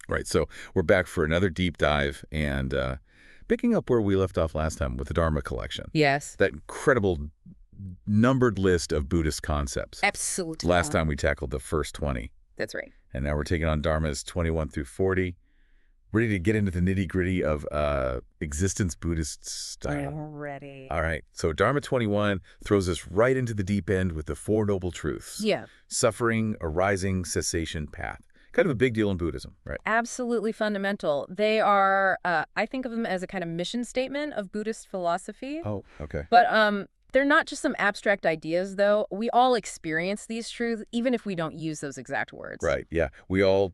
Right. So we're back for another deep dive and picking up where we left off last time with the Dharma Collection. Yes. That incredible numbered list of Buddhist concepts. Absolutely. Last time we tackled the first 20. That's right. And now we're taking on Dharmas 21 through 40. Ready to get into the nitty-gritty of existence Buddhist style. Ready. All right. So Dharma 21 throws us right into the deep end with the Four Noble Truths. Yeah. Suffering, arising, cessation, path. Kind of a big deal in Buddhism, right? Absolutely fundamental. They are, I think of them as a kind of mission statement of Buddhist philosophy. Oh, okay. But they're not just some abstract ideas, though. We all experience these truths, even if we don't use those exact words. Right, yeah. We all,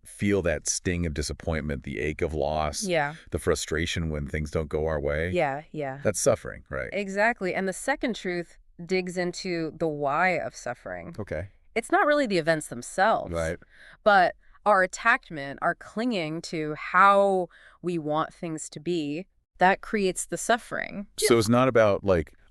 feel that sting of disappointment, the ache of loss, Yeah. the frustration when things don't go our way. Yeah, yeah. That's suffering, right? Exactly. And the second truth digs into the why of suffering. Okay. It's not really the events themselves. Right. But our attachment, our clinging to how we want things to be, that creates the suffering. So it's not about,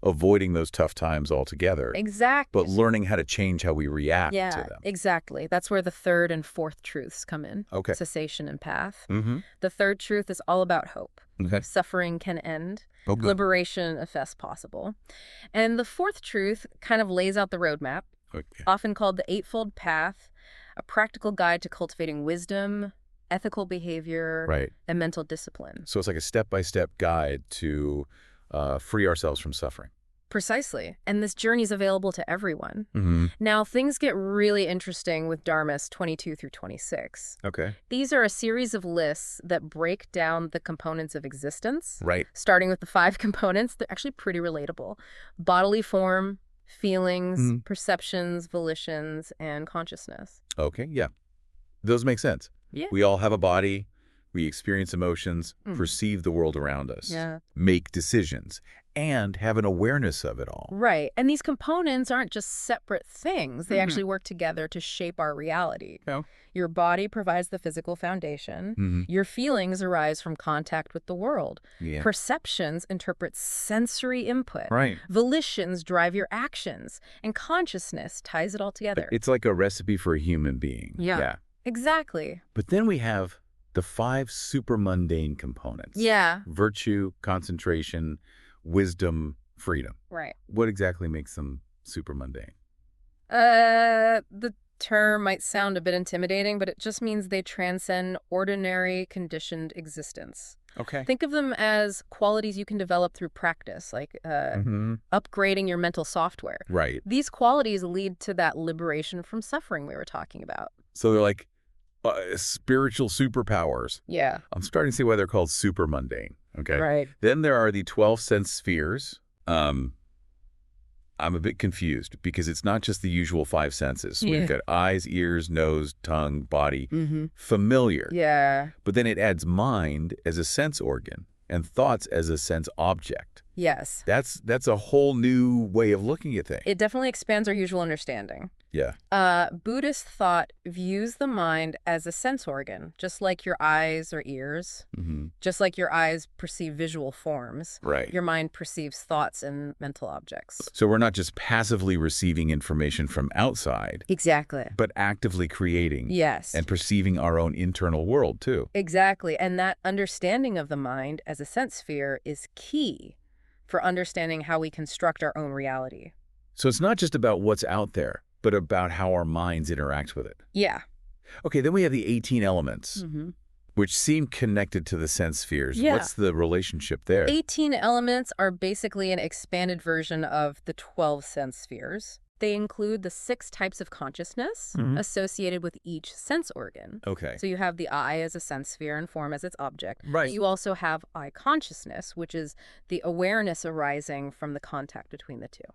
avoiding those tough times altogether. Exactly. But learning how to change how we react to them. Exactly. That's where the third and fourth truths come in. Okay. Cessation and path. Mm-hmm. The third truth is all about hope. Okay. Suffering can end. Okay. Liberation if that's possible. And the fourth truth kind of lays out the roadmap, Okay. often called the Eightfold Path, a practical guide to cultivating wisdom, ethical behavior, Right. and mental discipline. So it's like a step-by-step guide to free ourselves from suffering. Precisely. And this journey is available to everyone. Mm-hmm. Now, things get really interesting with Dharmas 22 through 26. Okay. These are a series of lists that break down the components of existence, Right. starting with the 5 components. They're actually pretty relatable. Bodily form, feelings, perceptions, volitions, and consciousness. Okay, yeah. Those make sense. Yeah. We all have a body. We experience emotions, perceive the world around us, make decisions, and have an awareness of it all. Right. And these components aren't just separate things. They actually work together to shape our reality. Oh. Your body provides the physical foundation. Your feelings arise from contact with the world. Yeah. Perceptions interpret sensory input. Right. Volitions drive your actions. And consciousness ties it all together. It's like a recipe for a human being. Yeah. Exactly. But then we have the 5 super mundane components. Yeah. Virtue, concentration, wisdom, freedom. Right. What exactly makes them super mundane? The term might sound a bit intimidating, but it just means they transcend ordinary conditioned existence. Okay. Think of them as qualities you can develop through practice, like upgrading your mental software. Right. These qualities lead to that liberation from suffering we were talking about. So they're like spiritual superpowers. Yeah. I'm starting to see why they're called super mundane. Okay. Right. Then there are the 12 sense spheres. I'm a bit confused because it's not just the usual 5 senses. Yeah. We've got eyes, ears, nose, tongue, body. Familiar. Yeah. But then it adds mind as a sense organ and thoughts as a sense object. Yes. That's a whole new way of looking at things. It definitely expands our usual understanding. Yeah. Buddhist thought views the mind as a sense organ, just like your eyes or ears, just like your eyes perceive visual forms. Right. Your mind perceives thoughts and mental objects. So we're not just passively receiving information from outside, Exactly. but actively creating Yes. and perceiving our own internal world, too. Exactly. And that understanding of the mind as a sense sphere is key for understanding how we construct our own reality. So it's not just about what's out there, but about how our minds interact with it. Yeah. Okay, then we have the 18 elements, which seem connected to the sense spheres. Yeah. What's the relationship there? 18 elements are basically an expanded version of the 12 sense spheres. They include the 6 types of consciousness associated with each sense organ. Okay. So you have the eye as a sense sphere and form as its object. Right. You also have eye consciousness, which is the awareness arising from the contact between the two.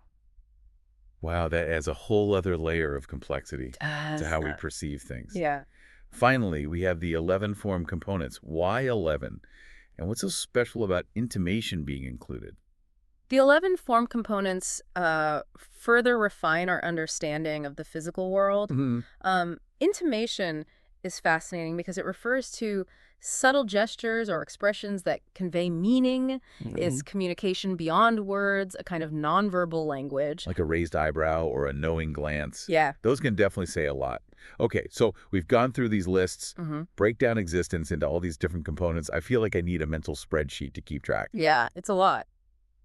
Wow, that adds a whole other layer of complexity to how we perceive things. Yeah. Finally, we have the 11 form components. Why 11? And what's so special about intimation being included? The 11 form components further refine our understanding of the physical world. Intimation is fascinating because it refers to subtle gestures or expressions that convey meaning. It's communication beyond words, a kind of nonverbal language. Like a raised eyebrow or a knowing glance. Yeah. Those can definitely say a lot. Okay, so we've gone through these lists, break down existence into all these different components. I feel like I need a mental spreadsheet to keep track. Yeah, it's a lot.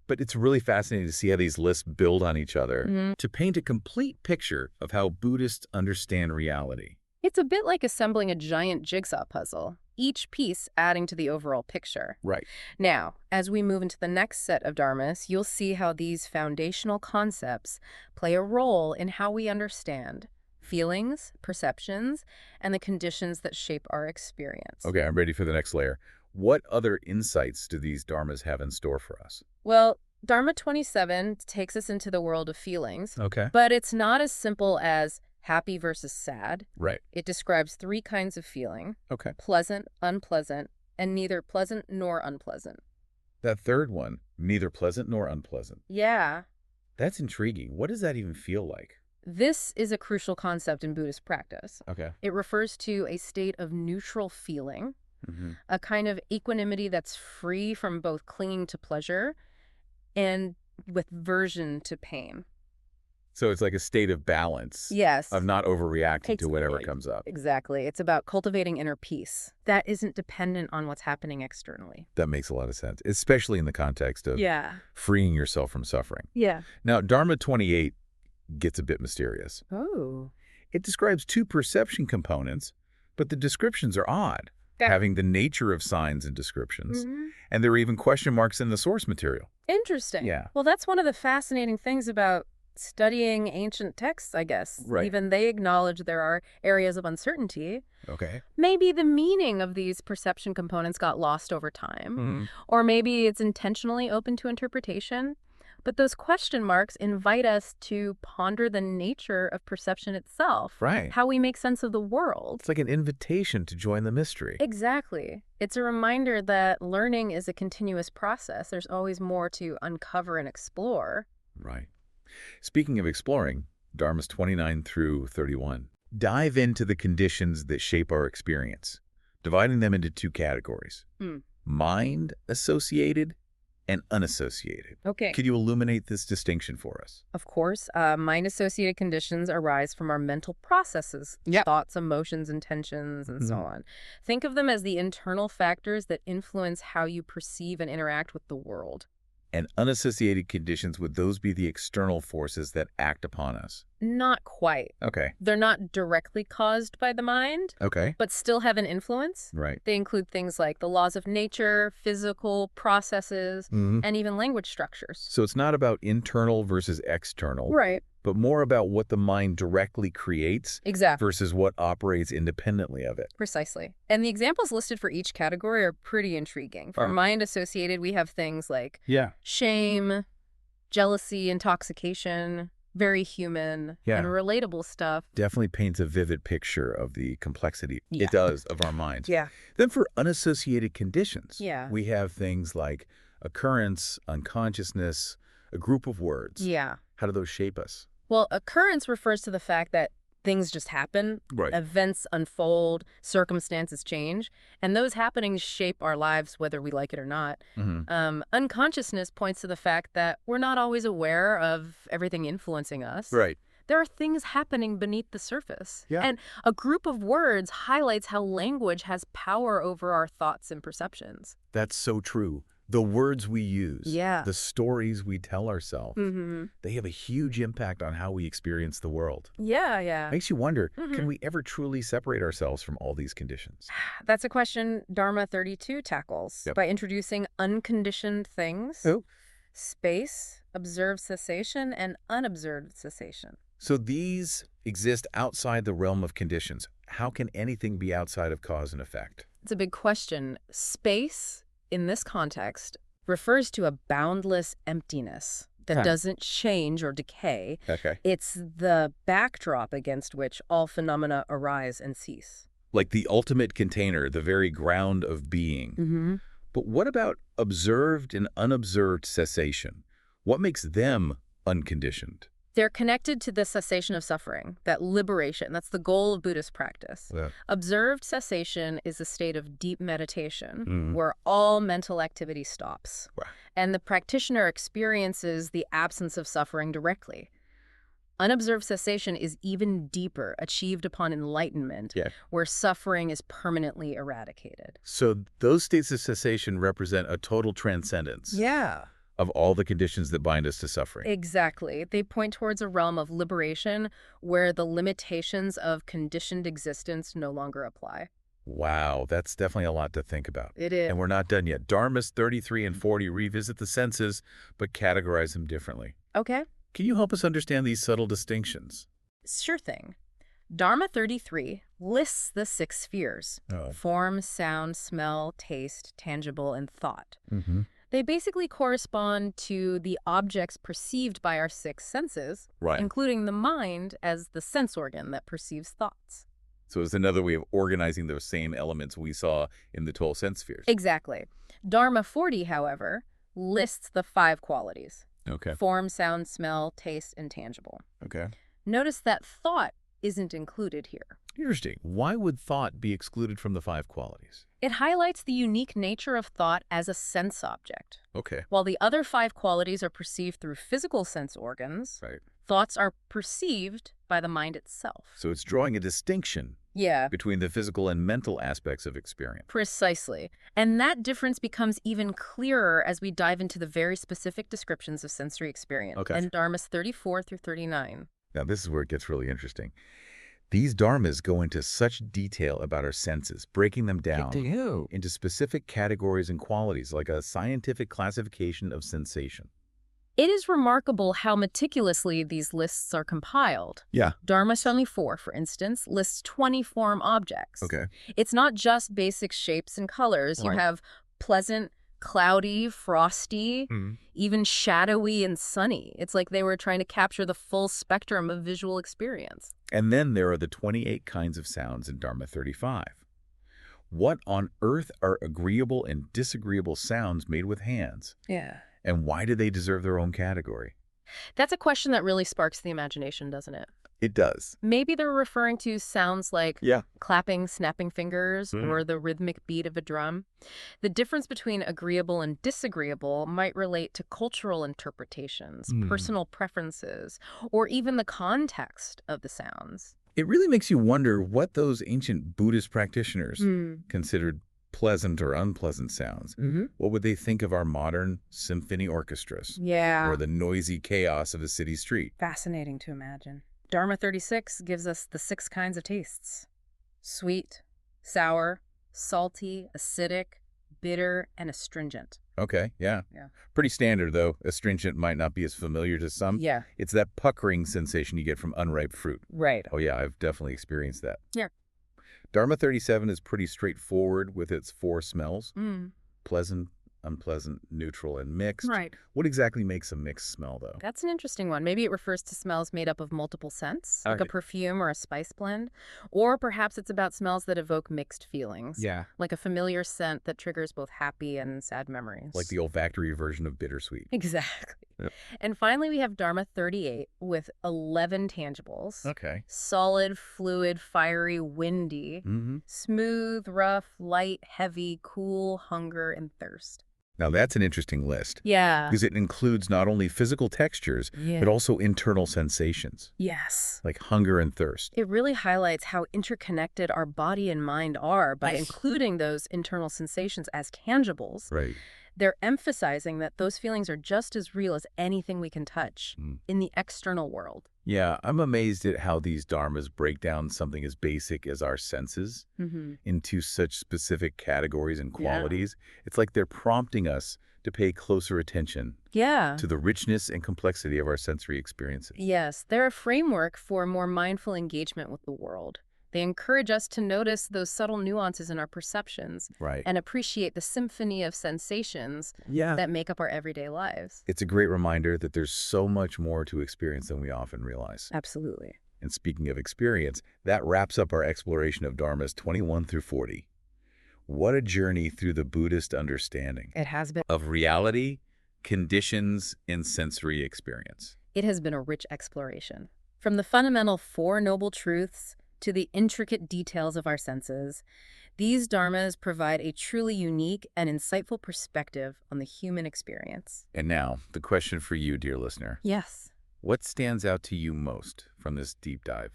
But it's really fascinating to see how these lists build on each other to paint a complete picture of how Buddhists understand reality. It's a bit like assembling a giant jigsaw puzzle, each piece adding to the overall picture. Right. Now, as we move into the next set of dharmas, you'll see how these foundational concepts play a role in how we understand feelings, perceptions, and the conditions that shape our experience. Okay, I'm ready for the next layer. What other insights do these dharmas have in store for us? Well, Dharma 27 takes us into the world of feelings, Okay. but it's not as simple as happy versus sad. Right. It describes 3 kinds of feeling: Okay. pleasant, unpleasant, and neither pleasant nor unpleasant. That third one, neither pleasant nor unpleasant. Yeah. That's intriguing. What does that even feel like? This is a crucial concept in Buddhist practice. Okay. It refers to a state of neutral feeling, a kind of equanimity that's free from both clinging to pleasure and with aversion to pain. So it's like a state of balance. Yes. Of not overreacting Takes to whatever it. comes up. Exactly. It's about cultivating inner peace that isn't dependent on what's happening externally. That makes a lot of sense, especially in the context of freeing yourself from suffering. Yeah. Now, Dharma 28 gets a bit mysterious. Oh. It describes 2 perception components, but the descriptions are odd, having the nature of signs and descriptions, and there are even question marks in the source material. Interesting. Yeah. Well, that's one of the fascinating things about studying ancient texts, I guess. Right. Even they acknowledge there are areas of uncertainty. Okay. Maybe the meaning of these perception components got lost over time, or maybe it's intentionally open to interpretation. But those question marks invite us to ponder the nature of perception itself. Right. How we make sense of the world. It's like an invitation to join the mystery. Exactly. It's a reminder that learning is a continuous process. There's always more to uncover and explore. Right. Speaking of exploring, Dharmas 29 through 31. Dive into the conditions that shape our experience, dividing them into 2 categories. Mind-associated and unassociated. Okay. Could you illuminate this distinction for us? Of course, mind-associated conditions arise from our mental processes, thoughts, emotions, intentions, and so on. Think of them as the internal factors that influence how you perceive and interact with the world. And unassociated conditions, would those be the external forces that act upon us? Not quite. Okay. They're not directly caused by the mind, Okay. but still have an influence. Right. They include things like the laws of nature, physical processes, and even language structures. So it's not about internal versus external. Right. But more about what the mind directly creates versus what operates independently of it. Precisely. And the examples listed for each category are pretty intriguing. For mind-associated, we have things like shame, jealousy, intoxication, very human and relatable stuff. Definitely paints a vivid picture of the complexity it does of our minds. Yeah. Then for unassociated conditions, we have things like occurrence, unconsciousness, a group of words. Yeah. How do those shape us? Well, occurrence refers to the fact that things just happen, events unfold, circumstances change, and those happenings shape our lives whether we like it or not. Unconsciousness points to the fact that we're not always aware of everything influencing us. Right. There are things happening beneath the surface. Yeah. And a group of words highlights how language has power over our thoughts and perceptions. That's so true. The words we use, the stories we tell ourselves, they have a huge impact on how we experience the world. Yeah. Makes you wonder, can we ever truly separate ourselves from all these conditions? That's a question Dharma 32 tackles by introducing unconditioned things, space, observed cessation, and unobserved cessation. So these exist outside the realm of conditions. How can anything be outside of cause and effect? It's a big question. Space, in this context, refers to a boundless emptiness that doesn't change or decay. It's the backdrop against which all phenomena arise and cease. Like the ultimate container, the very ground of being. But what about observed and unobserved cessation? What makes them unconditioned? They're connected to the cessation of suffering, that liberation. That's the goal of Buddhist practice. Yeah. Observed cessation is a state of deep meditation where all mental activity stops. Wow. And the practitioner experiences the absence of suffering directly. Unobserved cessation is even deeper, achieved upon enlightenment, where suffering is permanently eradicated. So those states of cessation represent a total transcendence. Yeah. Of all the conditions that bind us to suffering. Exactly. They point towards a realm of liberation where the limitations of conditioned existence no longer apply. Wow, that's definitely a lot to think about. It is. And we're not done yet. Dharmas 33 and 40 revisit the senses, but categorize them differently. Okay. Can you help us understand these subtle distinctions? Sure thing. Dharma 33 lists the 6 spheres: form, sound, smell, taste, tangible, and thought. They basically correspond to the objects perceived by our 6 senses, including the mind as the sense organ that perceives thoughts. So it's another way of organizing those same elements we saw in the 12 sense spheres. Exactly. Dharma 40, however, lists the 5 qualities. Form, sound, smell, taste, and tangible. Notice that thought isn't included here. Interesting. Why would thought be excluded from the 5 qualities? It highlights the unique nature of thought as a sense object. Okay. While the other 5 qualities are perceived through physical sense organs, thoughts are perceived by the mind itself. So it's drawing a distinction between the physical and mental aspects of experience. Precisely. And that difference becomes even clearer as we dive into the very specific descriptions of sensory experience in Dharmas 34 through 39. Now, this is where it gets really interesting. These dharmas go into such detail about our senses, breaking them down into specific categories and qualities, like a scientific classification of sensation. It is remarkable how meticulously these lists are compiled. Dharma 74, for instance, lists 20 form objects. It's not just basic shapes and colors. You have pleasant, cloudy, frosty, even shadowy and sunny. It's like they were trying to capture the full spectrum of visual experience. And then there are the 28 kinds of sounds in Dharma 35. What on earth are agreeable and disagreeable sounds made with hands? And why do they deserve their own category? That's a question that really sparks the imagination, doesn't it? It does. Maybe they're referring to sounds like clapping, snapping fingers, or the rhythmic beat of a drum. The difference between agreeable and disagreeable might relate to cultural interpretations, personal preferences, or even the context of the sounds. It really makes you wonder what those ancient Buddhist practitioners considered pleasant or unpleasant sounds. What would they think of our modern symphony orchestras? Or the noisy chaos of a city street? Fascinating to imagine. Dharma 36 gives us the 6 kinds of tastes: sweet, sour, salty, acidic, bitter, and astringent. Pretty standard, though. Astringent might not be as familiar to some. It's that puckering sensation you get from unripe fruit. Oh, yeah, I've definitely experienced that. Dharma 37 is pretty straightforward with its 4 smells. Pleasant, unpleasant, neutral, and mixed. What exactly makes a mixed smell, though? That's an interesting one. Maybe it refers to smells made up of multiple scents, like a perfume or a spice blend. Or perhaps it's about smells that evoke mixed feelings. Like a familiar scent that triggers both happy and sad memories. Like the olfactory version of bittersweet. Exactly. And finally, we have Dharma 38 with 11 tangibles. Solid, fluid, fiery, windy, smooth, rough, light, heavy, cool, hunger, and thirst. Now, that's an interesting list. Because it includes not only physical textures, but also internal sensations. Like hunger and thirst. It really highlights how interconnected our body and mind are by including those internal sensations as tangibles. They're emphasizing that those feelings are just as real as anything we can touch in the external world. I'm amazed at how these dharmas break down something as basic as our senses into such specific categories and qualities. It's like they're prompting us to pay closer attention to the richness and complexity of our sensory experiences. They're a framework for more mindful engagement with the world. They encourage us to notice those subtle nuances in our perceptions and appreciate the symphony of sensations that make up our everyday lives. It's a great reminder that there's so much more to experience than we often realize. Absolutely. And speaking of experience, that wraps up our exploration of Dharmas 21 through 40. What a journey through the Buddhist understanding. It has been. Of reality, conditions, and sensory experience. It has been a rich exploration. From the fundamental Four Noble Truths to the intricate details of our senses, these dharmas provide a truly unique and insightful perspective on the human experience. And now, the question for you, dear listener. Yes. What stands out to you most from this deep dive?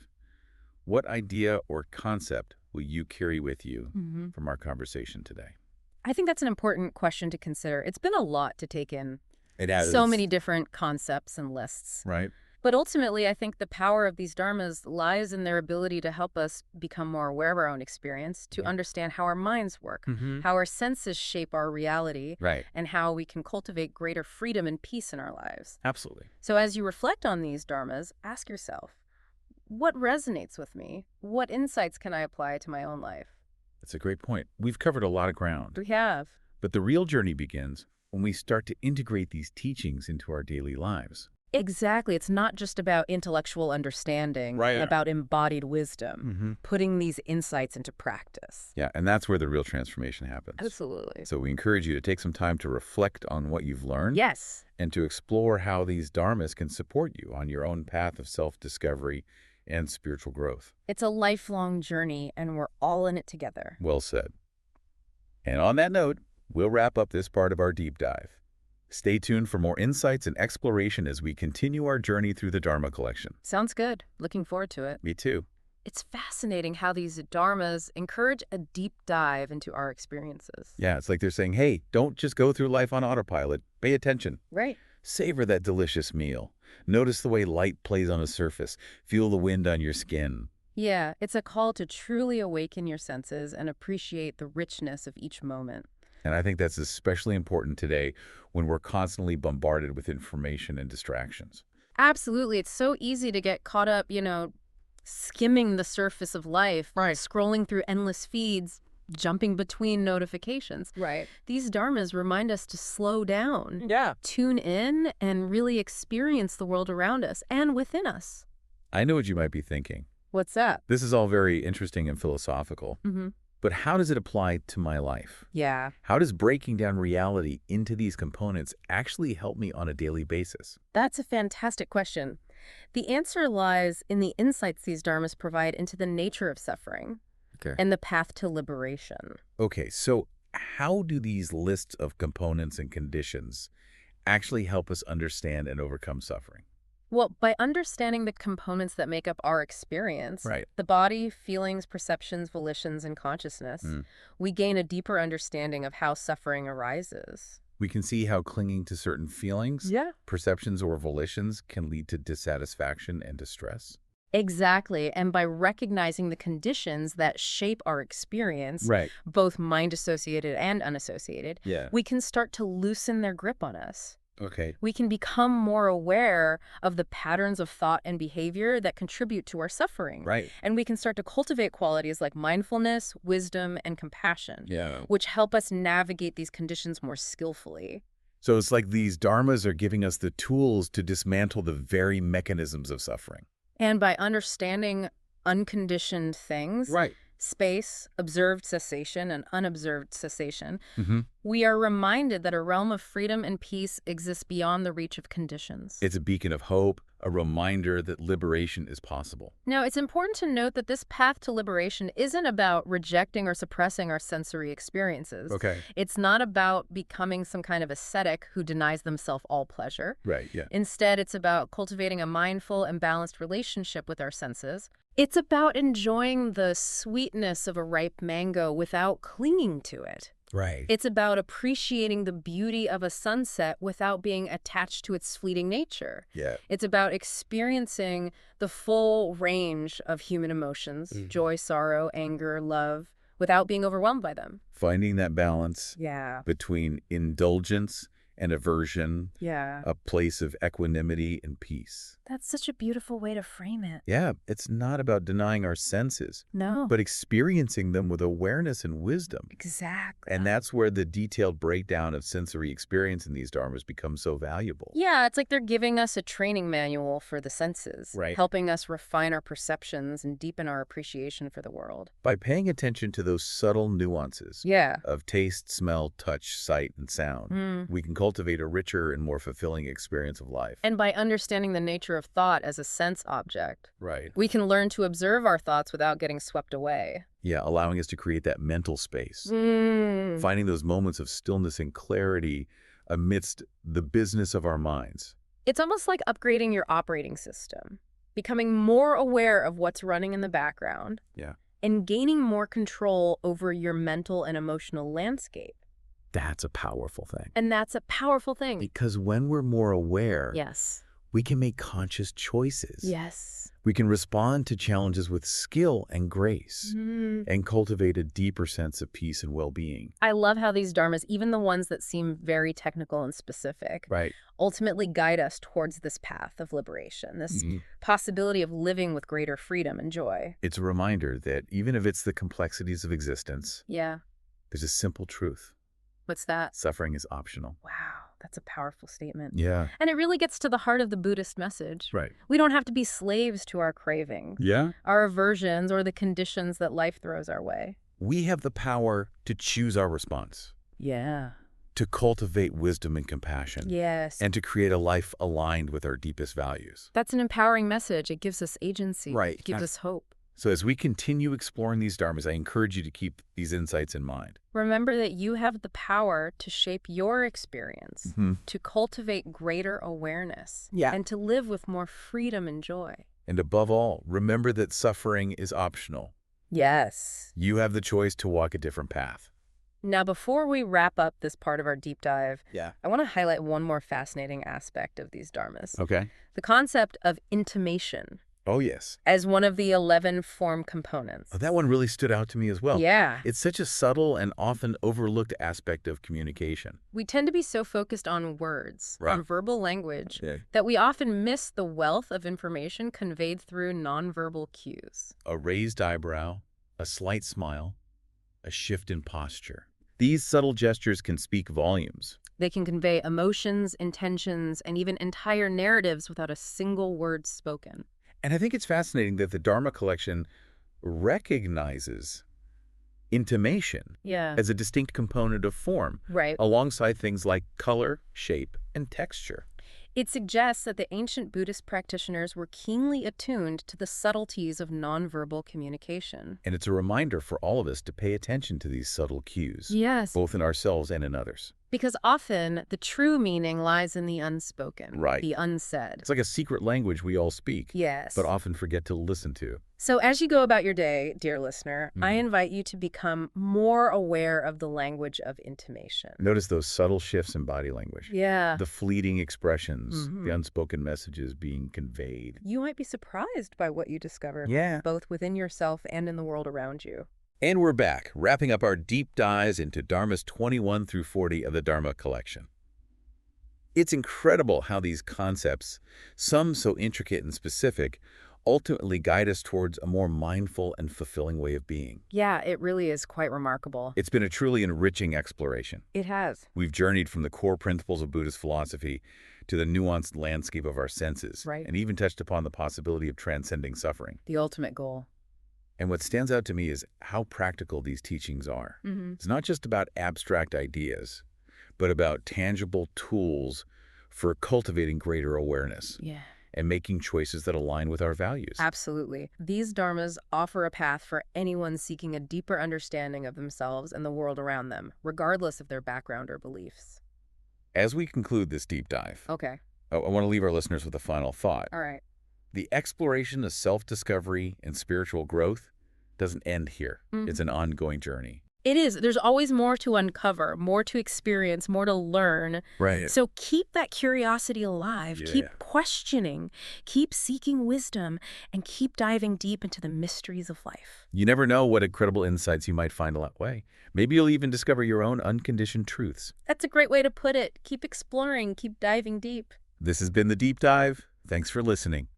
What idea or concept will you carry with you from our conversation today? I think that's an important question to consider. It's been a lot to take in. It has. So many different concepts and lists. Right. But ultimately, I think the power of these dharmas lies in their ability to help us become more aware of our own experience, to understand how our minds work, how our senses shape our reality, and how we can cultivate greater freedom and peace in our lives. Absolutely. So as you reflect on these dharmas, ask yourself, what resonates with me? What insights can I apply to my own life? That's a great point. We've covered a lot of ground. We have. But the real journey begins when we start to integrate these teachings into our daily lives. Exactly. It's not just about intellectual understanding, about embodied wisdom, putting these insights into practice. Yeah, and that's where the real transformation happens. Absolutely. So we encourage you to take some time to reflect on what you've learned. Yes. And to explore how these dharmas can support you on your own path of self-discovery and spiritual growth. It's a lifelong journey, and we're all in it together. Well said. And on that note, we'll wrap up this part of our deep dive. Stay tuned for more insights and exploration as we continue our journey through the Dharma Collection. Sounds good. Looking forward to it. Me too. It's fascinating how these dharmas encourage a deep dive into our experiences. Yeah, it's like they're saying, hey, don't just go through life on autopilot. Pay attention. Right. Savor that delicious meal. Notice the way light plays on a surface. Feel the wind on your skin. Yeah, it's a call to truly awaken your senses and appreciate the richness of each moment. And I think that's especially important today when we're constantly bombarded with information and distractions. Absolutely. It's so easy to get caught up, skimming the surface of life, scrolling through endless feeds, jumping between notifications. Right. These dharmas remind us to slow down, tune in, and really experience the world around us and within us. I know what you might be thinking. What's that? This is all very interesting and philosophical. But how does it apply to my life? Yeah. How does breaking down reality into these components actually help me on a daily basis? That's a fantastic question. The answer lies in the insights these dharmas provide into the nature of suffering and the path to liberation. Okay, so how do these lists of components and conditions actually help us understand and overcome suffering? Well, by understanding the components that make up our experience, the body, feelings, perceptions, volitions, and consciousness, we gain a deeper understanding of how suffering arises. We can see how clinging to certain feelings, perceptions, or volitions can lead to dissatisfaction and distress. Exactly. And by recognizing the conditions that shape our experience, both mind-associated and unassociated, we can start to loosen their grip on us. We can become more aware of the patterns of thought and behavior that contribute to our suffering. And we can start to cultivate qualities like mindfulness, wisdom, and compassion, which help us navigate these conditions more skillfully. So it's like these dharmas are giving us the tools to dismantle the very mechanisms of suffering. And by understanding unconditioned things, space, observed cessation, and unobserved cessation, we are reminded that a realm of freedom and peace exists beyond the reach of conditions. It's a beacon of hope, a reminder that liberation is possible. Now, it's important to note that this path to liberation isn't about rejecting or suppressing our sensory experiences. It's not about becoming some kind of ascetic who denies themselves all pleasure. Instead, it's about cultivating a mindful and balanced relationship with our senses. It's about enjoying the sweetness of a ripe mango without clinging to it. It's about appreciating the beauty of a sunset without being attached to its fleeting nature. It's about experiencing the full range of human emotions, joy, sorrow, anger, love, without being overwhelmed by them. Finding that balance between indulgence and aversion, a place of equanimity and peace. That's such a beautiful way to frame it. Yeah, it's not about denying our senses, but experiencing them with awareness and wisdom. Exactly. And that's where the detailed breakdown of sensory experience in these dharmas becomes so valuable. Yeah, it's like they're giving us a training manual for the senses, helping us refine our perceptions and deepen our appreciation for the world. By paying attention to those subtle nuances of taste, smell, touch, sight, and sound, we can cultivate a richer and more fulfilling experience of life. And by understanding the nature of thought as a sense object, Right. we can learn to observe our thoughts without getting swept away. Yeah, allowing us to create that mental space. Finding those moments of stillness and clarity amidst the business of our minds. It's almost like upgrading your operating system, becoming more aware of what's running in the background, and gaining more control over your mental and emotional landscape. That's a powerful thing. And that's a powerful thing. Because when we're more aware, Yes. we can make conscious choices. Yes. We can respond to challenges with skill and grace and cultivate a deeper sense of peace and well-being. I love how these dharmas, even the ones that seem very technical and specific, ultimately guide us towards this path of liberation, this possibility of living with greater freedom and joy. It's a reminder that even if it's the complexities of existence, there's a simple truth. What's that? Suffering is optional. Wow, that's a powerful statement. Yeah. And it really gets to the heart of the Buddhist message. Right. We don't have to be slaves to our cravings, our aversions, or the conditions that life throws our way. We have the power to choose our response. Yeah. To cultivate wisdom and compassion. Yes. And to create a life aligned with our deepest values. That's an empowering message. It gives us agency. Right. It gives us hope. So as we continue exploring these dharmas, I encourage you to keep these insights in mind. Remember that you have the power to shape your experience, to cultivate greater awareness, and to live with more freedom and joy. And above all, remember that suffering is optional. Yes. You have the choice to walk a different path. Now, before we wrap up this part of our deep dive, Yeah. I want to highlight one more fascinating aspect of these dharmas. Okay. The concept of intimation. Oh, yes. As one of the 11 form components. Oh, that one really stood out to me as well. Yeah. It's such a subtle and often overlooked aspect of communication. We tend to be so focused on words, Right. on verbal language, that we often miss the wealth of information conveyed through nonverbal cues. A raised eyebrow, a slight smile, a shift in posture. These subtle gestures can speak volumes. They can convey emotions, intentions, and even entire narratives without a single word spoken. And I think it's fascinating that the Dharma Collection recognizes intimation as a distinct component of form, alongside things like color, shape, and texture. It suggests that the ancient Buddhist practitioners were keenly attuned to the subtleties of nonverbal communication. And it's a reminder for all of us to pay attention to these subtle cues, both in ourselves and in others. Because often, the true meaning lies in the unspoken, the unsaid. It's like a secret language we all speak, Yes. but often forget to listen to. So as you go about your day, dear listener, I invite you to become more aware of the language of intimation. Notice those subtle shifts in body language. Yeah. The fleeting expressions, the unspoken messages being conveyed. You might be surprised by what you discover, both within yourself and in the world around you. And we're back, wrapping up our deep dives into Dharmas 21 through 40 of the Dharma Collection. It's incredible how these concepts, some so intricate and specific, ultimately guide us towards a more mindful and fulfilling way of being. Yeah, it really is quite remarkable. It's been a truly enriching exploration. It has. We've journeyed from the core principles of Buddhist philosophy to the nuanced landscape of our senses, and even touched upon the possibility of transcending suffering. The ultimate goal. And what stands out to me is how practical these teachings are. It's not just about abstract ideas, but about tangible tools for cultivating greater awareness and making choices that align with our values. Absolutely. These dharmas offer a path for anyone seeking a deeper understanding of themselves and the world around them, regardless of their background or beliefs. As we conclude this deep dive, Okay. I want to leave our listeners with a final thought. All right. The exploration of self-discovery and spiritual growth doesn't end here. It's an ongoing journey. It is. There's always more to uncover, more to experience, more to learn. Right. So keep that curiosity alive. Keep questioning. Keep seeking wisdom. And keep diving deep into the mysteries of life. You never know what incredible insights you might find along the way. Maybe you'll even discover your own unconditioned truths. That's a great way to put it. Keep exploring. Keep diving deep. This has been The Deep Dive. Thanks for listening.